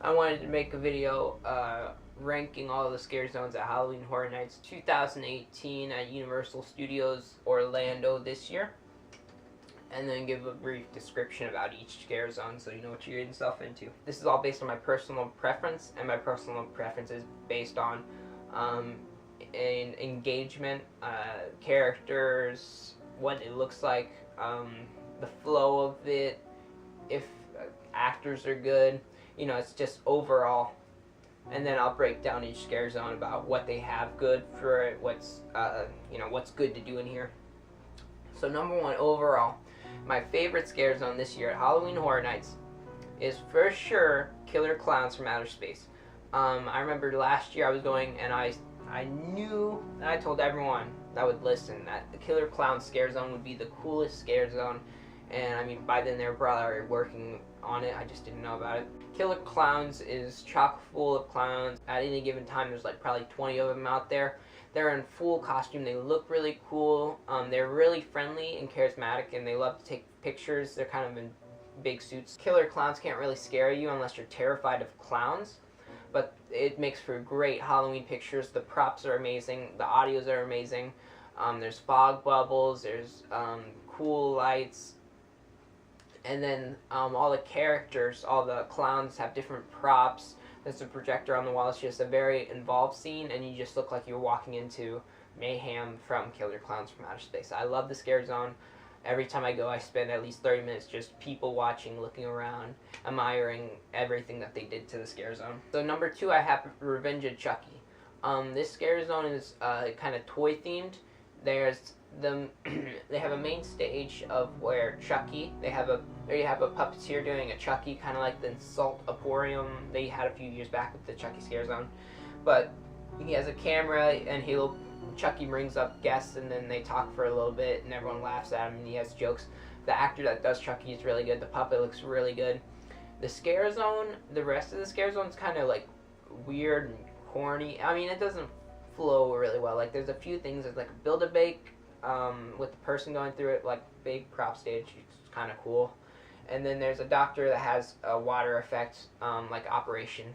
I wanted to make a video ranking all the scare zones at Halloween Horror Nights 2018 at Universal Studios Orlando this year, and then give a brief description about each scare zone so you know what you're getting yourself into. This is all based on my personal preference, and my personal preference is based on engagement, characters, what it looks like, the flow of it, if actors are good, you know, it's just overall. And then I'll break down each scare zone about what they have good for it, what's what's good to do in here. So number one, overall, my favorite scare zone this year at Halloween Horror Nights is for sure Killer Clowns from Outer Space. I remember last year I was going, and I knew, and I told everyone that would listen, that the Killer Clowns scare zone would be the coolest scare zone. And I mean, by then they were probably working on it, I just didn't know about it. Killer Clowns is chock full of clowns. At any given time, there's like probably 20 of them out there. They're in full costume. They look really cool. They're really friendly and charismatic, and they love to take pictures. They're kind of in big suits. Killer Clowns can't really scare you unless you're terrified of clowns, but it makes for great Halloween pictures. The props are amazing. The audios are amazing. There's fog bubbles. There's cool lights. And then all the characters, all the clowns have different props. There's a projector on the wall. It's just a very involved scene, and you just look like you're walking into mayhem from Killer Clowns from Outer Space. I love the scare zone. Every time I go, I spend at least 30 minutes just people watching, looking around, admiring everything that they did to the scare zone. So number two, I have Revenge of Chucky. This scare zone is kind of toy themed. There's they have a main stage of where Chucky, there you have a puppeteer doing a Chucky, kind of like the Insult Emporium they had a few years back with the Chucky scare zone. But he has a camera, and Chucky brings up guests, and then they talk for a little bit, and everyone laughs at him, and he has jokes. The actor that does Chucky is really good. The puppet looks really good. The scare zone, the rest of the scare zone is kind of like weird and corny. I mean, it doesn't flow really well. Like, there's a few things. There's like a Build-A-Bake with the person going through it, like big prop stage. It's kind of cool. And then there's a doctor that has a water effect, like Operation,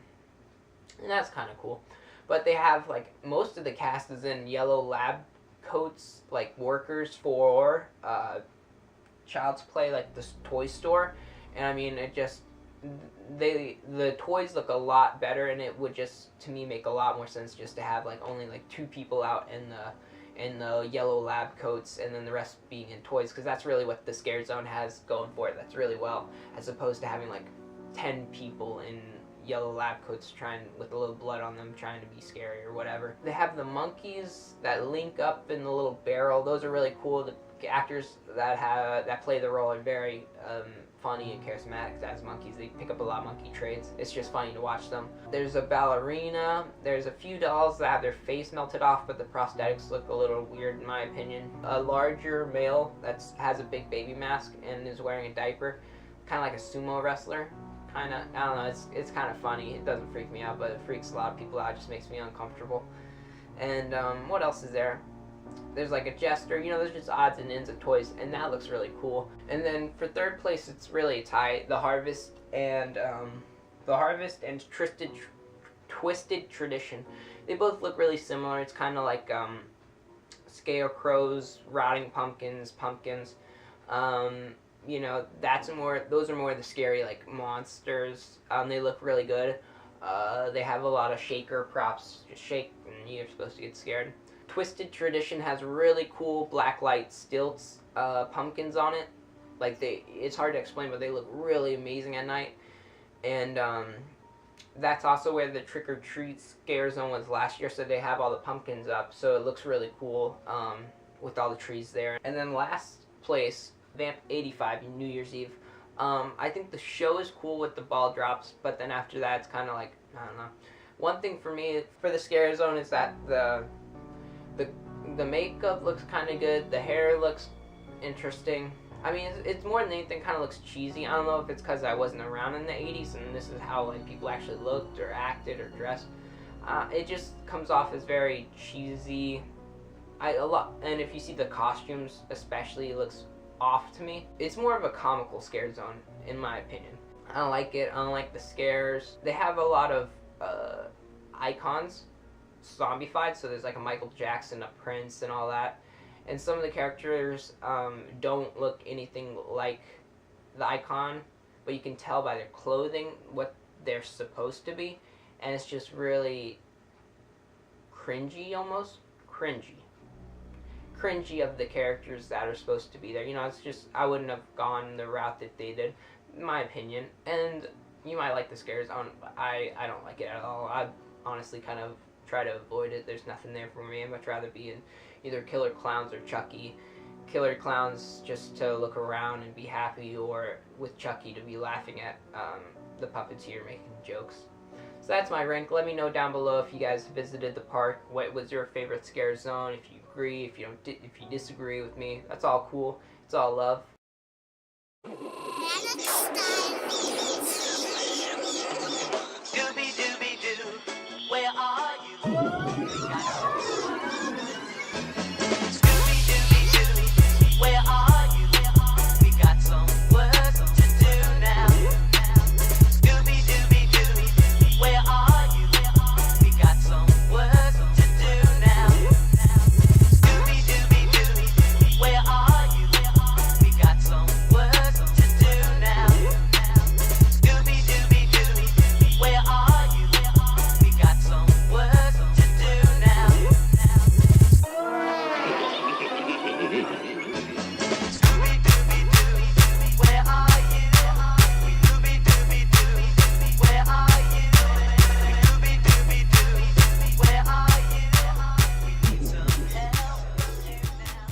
and that's kind of cool. But they have, like, most of the cast is in yellow lab coats, like workers for Child's Play, like this toy store. And I mean, it just, the toys look a lot better, and it would just, to me, make a lot more sense just to have like only like 2 people out in the yellow lab coats, and then the rest being in toys, because that's really what the scare zone has going for it. That's really well, as opposed to having like 10 people in yellow lab coats with a little blood on them trying to be scary or whatever. They have the monkeys that link up in the little barrel. Those are really cool. The actors that play the role are very funny and charismatic as monkeys. They pick up a lot of monkey traits. It's just funny to watch them. There's a ballerina. There's a few dolls that have their face melted off, but the prosthetics look a little weird in my opinion. A larger male that has a big baby mask and is wearing a diaper, kind of like a sumo wrestler. Kind of, I don't know, it's kind of funny. It doesn't freak me out, but it freaks a lot of people out. It just makes me uncomfortable. And what else is there? There's like a jester, you know, there's just odds and ends of toys, and that looks really cool. And then for third place, it's really a tie. The Harvest and Twisted Tradition. They both look really similar. It's kind of like scarecrows, rotting pumpkins. You know, those are more the scary, like, monsters. They look really good. They have a lot of shaker props. Just shake and you're supposed to get scared. Twisted Tradition has really cool black light stilts pumpkins on it. Like, it's hard to explain, but they look really amazing at night. And that's also where the Trick or Treat scare zone was last year, so they have all the pumpkins up, so it looks really cool with all the trees there. And then last place, Vamp 85, New Year's Eve. I think the show is cool with the ball drops, but then after that, it's kind of like, I don't know. One thing for me for the scare zone is that the makeup looks kind of good. The hair looks interesting. I mean, it's more than anything kind of looks cheesy. I don't know if it's because I wasn't around in the 80s and this is how like people actually looked or acted or dressed. It just comes off as very cheesy. And if you see the costumes especially, it looks off to me. It's more of a comical scare zone, in my opinion. I don't like it. I don't like the scares. They have a lot of icons zombified, so there's like a Michael Jackson, a Prince, and all that. And some of the characters don't look anything like the icon, but you can tell by their clothing what they're supposed to be, and it's just really cringy, almost cringy of the characters that are supposed to be there. You know, it's just, I wouldn't have gone the route that they did, in my opinion. And you might like the scares. I don't like it at all. I honestly kind of try to avoid it. There's nothing there for me. I'd much rather be in either Killer Clowns or Chucky. Killer Clowns just to look around and be happy, or with Chucky to be laughing at the puppeteer making jokes. So that's my rank. Let me know down below if you guys visited the park. What was your favorite scare zone? If you agree, if you disagree with me, that's all cool. It's all love. Scooby-Dooby-Doo, where are you? Scooby-Dooby-Doo, where are you? We got some work to do now. Scooby-Dooby-Doo, where are you? We got some work to do now. Scooby-Dooby-Doo, where are you? We got some work to do now. Scooby-Dooby-Doo, where are you? We got some work to do now. Scooby-Dooby-Doo, where are you? Scooby-Dooby-Doo, where are you? Scooby-Dooby-Doo, where are you? We need some help now.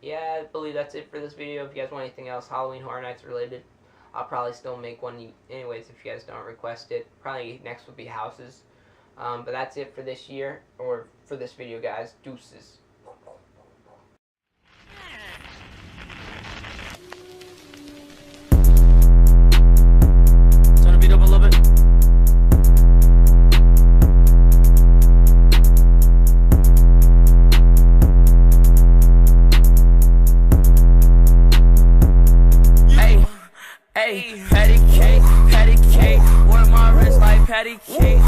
Yeah, I believe that's it for this video. If you guys want anything else Halloween Horror Nights related, I'll probably still make one anyways if you guys don't request it. Probably next would be houses. But that's it for this year, or for this video, guys. Deuces. Turn the beat up a little bit. Hey, patty cake, wear my wrist like patty cake.